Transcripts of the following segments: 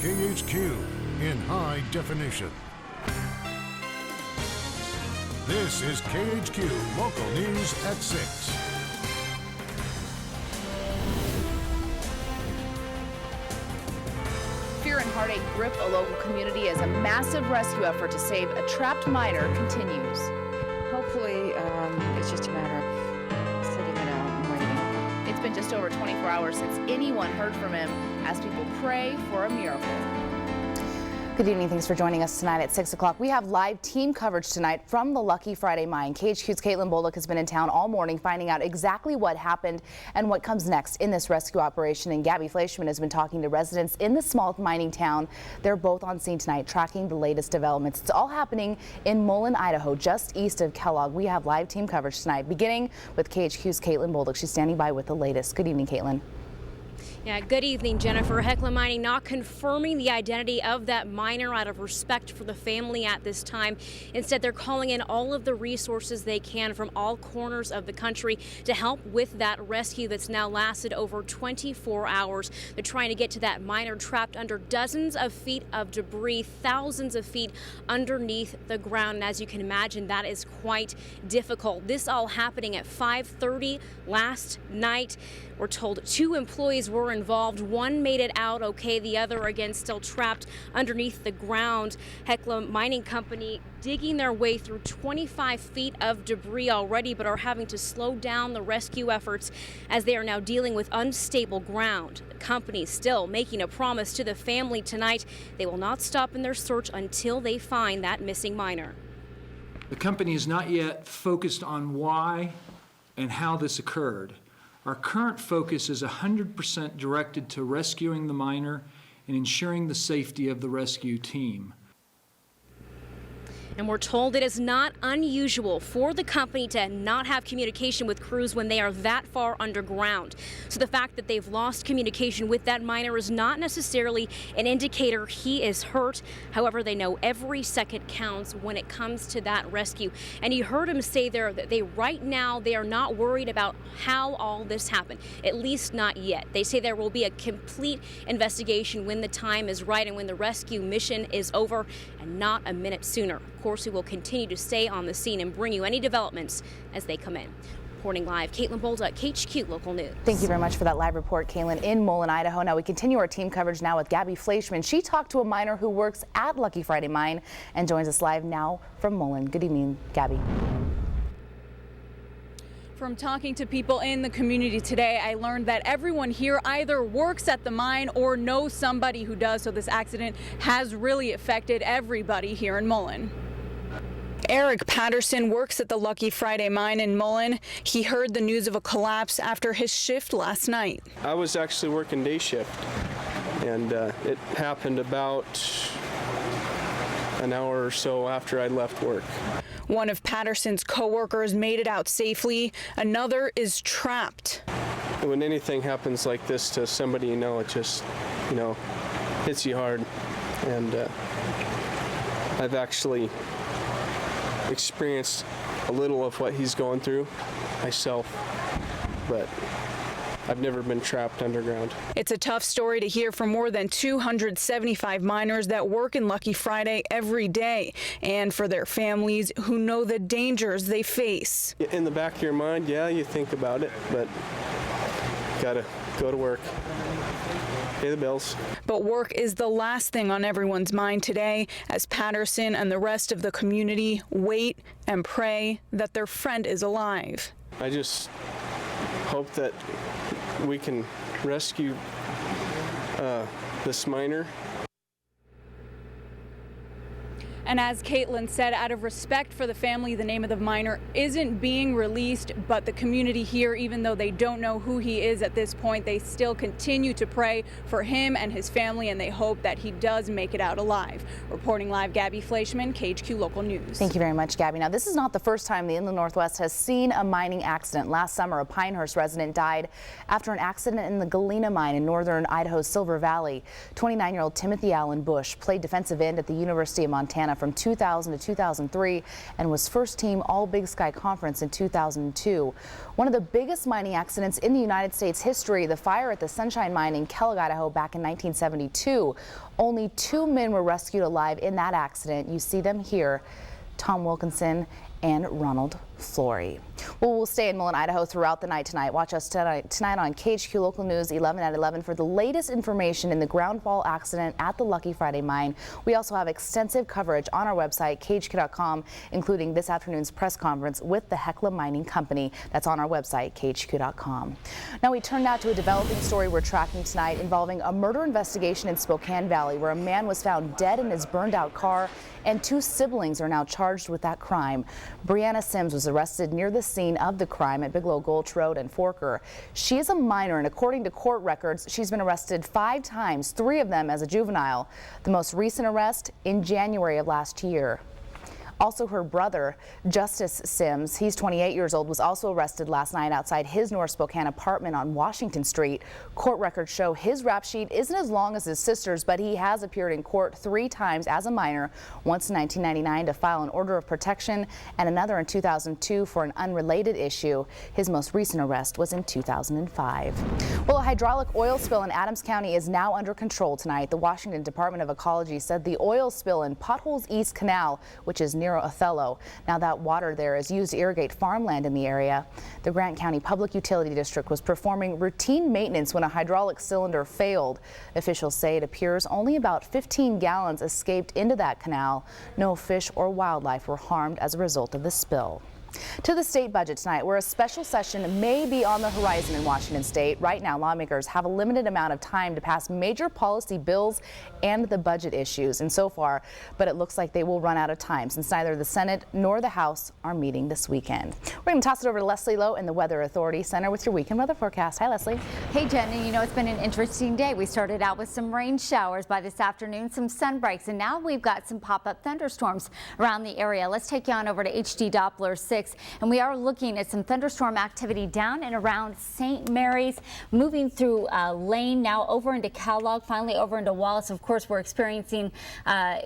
KHQ in high definition. This is KHQ Local News at 6. Fear and heartache grip a local community as a massive rescue effort to save a trapped miner continues. Hopefully, it's just a matter of sitting it out and waiting. It's been just over 24 hours since anyone heard from him as people pray for a miracle. Good evening. Thanks for joining us tonight at 6 o'clock. We have live team coverage tonight from the Lucky Friday mine. KHQ's Caitlin Bolduc has been in town all morning finding out exactly what happened and what comes next in this rescue operation. And Gabby Fleischman has been talking to residents in the small mining town. They're both on scene tonight tracking the latest developments. It's all happening in Mullen, Idaho, just east of Kellogg. We have live team coverage tonight, beginning with KHQ's Caitlin Bolduc. She's standing by with the latest. Good evening, Caitlin. Yeah, good evening, Jennifer. Hecla Mining not confirming the identity of that miner out of respect for the family at this time. Instead, they're calling in all of the resources they can from all corners of the country to help with that rescue that's now lasted over 24 hours. They're trying to get to that miner trapped under dozens of feet of debris, thousands of feet underneath the ground. And as you can imagine, that is quite difficult. This all happening at 5:30 last night. We're told 2 employees were involved. One made it out okay. The other, again, still trapped underneath the ground. Hecla Mining Company digging their way through 25 feet of debris already, but are having to slow down the rescue efforts as they are now dealing with unstable ground. The company still making a promise to the family tonight. They will not stop in their search until they find that missing miner. The company is not yet focused on why and how this occurred. Our current focus is 100% directed to rescuing the miner and ensuring the safety of the rescue team. And we're told it is not unusual for the company to not have communication with crews when they are that far underground. So the fact that they've lost communication with that miner is not necessarily an indicator he is hurt. However, they know every second counts when it comes to that rescue. And you heard him say there that right now they are not worried about how all this happened, at least not yet. They say there will be a complete investigation when the time is right and when the rescue mission is over, and not a minute sooner. Of course, we will continue to stay on the scene and bring you any developments as they come in. Reporting live, Caitlin Bolduc, KHQ Local News. Thank you very much for that live report, Caitlin, in Mullen, Idaho. Now we continue our team coverage now with Gabby Fleischman. She talked to a miner who works at Lucky Friday Mine and joins us live now from Mullen. Good evening, Gabby. From talking to people in the community today, I learned that everyone here either works at the mine or knows somebody who does, so this accident has really affected everybody here in Mullen. Eric Patterson works at the Lucky Friday Mine in Mullen. He heard the news of a collapse after his shift last night. I was actually working day shift, and it happened about an hour or so after I left work. One of Patterson's coworkers made it out safely. Another is trapped. When anything happens like this to somebody you know, it just, hits you hard. And I've actually experienced a little of what he's going through myself, but I've never been trapped underground. It's a tough story to hear from more than 275 miners that work in Lucky Friday every day, and for their families who know the dangers they face. In the back of your mind, yeah, you think about it, but gotta go to work, pay the bills. But work is the last thing on everyone's mind today as Patterson and the rest of the community wait and pray that their friend is alive. I just hope that we can rescue this miner. And as Caitlin said, out of respect for the family, the name of the miner isn't being released, but the community here, even though they don't know who he is at this point, they still continue to pray for him and his family, and they hope that he does make it out alive. Reporting live, Gabby Fleischman, KHQ Local News. Thank you very much, Gabby. Now, this is not the first time the Inland Northwest has seen a mining accident. Last summer, a Pinehurst resident died after an accident in the Galena mine in northern Idaho's Silver Valley. 29-year-old Timothy Allen Bush played defensive end at the University of Montana from 2000 to 2003 and was first team All Big Sky Conference in 2002. One of the biggest mining accidents in the United States history, the fire at the Sunshine Mine in Kellogg, Idaho back in 1972. Only 2 men were rescued alive in that accident. You see them here, Tom Wilkinson and Ronald Flory. Well, we'll stay in Mullen, Idaho throughout the night tonight. Watch us tonight on KHQ Local News 11 at 11 for the latest information in the ground fall accident at the Lucky Friday Mine. We also have extensive coverage on our website, KHQ.com, including this afternoon's press conference with the Hecla Mining Company. That's on our website, KHQ.com. Now we turn now to a developing story we're tracking tonight involving a murder investigation in Spokane Valley, where a man was found dead in his burned out car and 2 siblings are now charged with that crime. Brianna Sims was arrested near the scene of the crime at Bigelow Gulch Road and Forker. She is a minor, and according to court records, she's been arrested 5 times, 3 of them as a juvenile. The most recent arrest in January of last year. Also, her brother, Justice Sims, he's 28 years old, was also arrested last night outside his North Spokane apartment on Washington Street. Court records show his rap sheet isn't as long as his sister's, but he has appeared in court 3 times as a minor, once in 1999 to file an order of protection and another in 2002 for an unrelated issue. His most recent arrest was in 2005. Well, a hydraulic oil spill in Adams County is now under control tonight. The Washington Department of Ecology said the oil spill in Potholes East Canal, which is near Othello. Now that water there is used to irrigate farmland in the area. The Grant County Public Utility District was performing routine maintenance when a hydraulic cylinder failed. Officials say it appears only about 15 gallons escaped into that canal. No fish or wildlife were harmed as a result of the spill. To the state budget tonight, where a special session may be on the horizon in Washington state. Right now, lawmakers have a limited amount of time to pass major policy bills and the budget issues, and so far, but it looks like they will run out of time since neither the Senate nor the House are meeting this weekend. We're going to toss it over to Leslie Lowe in the Weather Authority Center with your weekend weather forecast. Hi, Leslie. Hey, Jen. You know, it's been an interesting day. We started out with some rain showers. By this afternoon, some sun breaks, and now we've got some pop-up thunderstorms around the area. Let's take you on over to HD Doppler 6. And we are looking at some thunderstorm activity down and around St. Mary's, moving through Lane, now over into Kellogg, finally over into Wallace. Of course, we're experiencing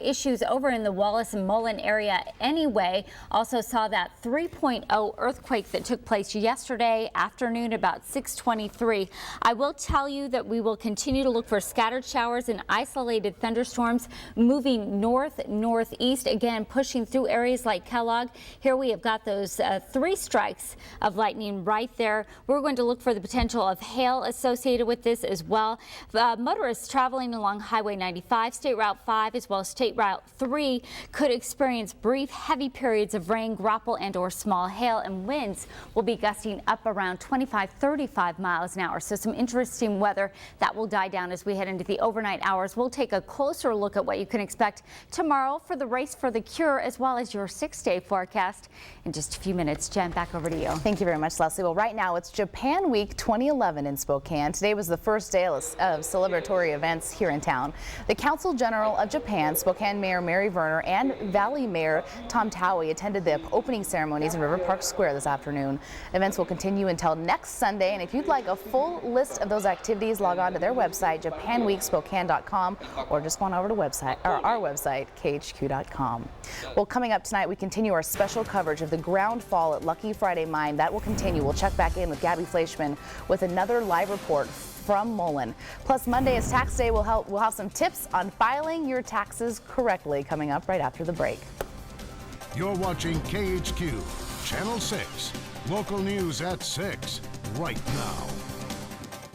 issues over in the Wallace and Mullen area anyway. Also saw that 3.0 earthquake that took place yesterday afternoon about 6:23. I will tell you that we will continue to look for scattered showers and isolated thunderstorms moving northeast, again pushing through areas like Kellogg. Here we have got those 3 strikes of lightning right there. We're going to look for the potential of hail associated with this as well. Motorists traveling along Highway 95, State Route 5, as well as State Route 3 could experience brief, heavy periods of rain, graupel and or small hail, and winds will be gusting up around 25-35 miles an hour. So some interesting weather that will die down as we head into the overnight hours. We'll take a closer look at what you can expect tomorrow for the race for the cure, as well as your 6-day forecast in just a few minutes. Jen, back over to you. Thank you very much, Leslie. Well, right now it's Japan Week 2011 in Spokane. Today was the first day of celebratory events here in town. The Council General of Japan, Spokane Mayor Mary Verner, and Valley Mayor Tom Towie attended the opening ceremonies in River Park Square this afternoon. Events will continue until next Sunday, and if you'd like a full list of those activities, log on to their website, japanweekspokane.com, or just go on over to our website, KHQ.com. Well, coming up tonight, we continue our special coverage of the ground fall at Lucky Friday Mine. That will continue. We'll check back in with Gabby Fleischman with another live report from Mullen. Plus, Monday is tax day. We'll have some tips on filing your taxes correctly coming up right after the break. You're watching KHQ, Channel 6. Local news at 6, right now.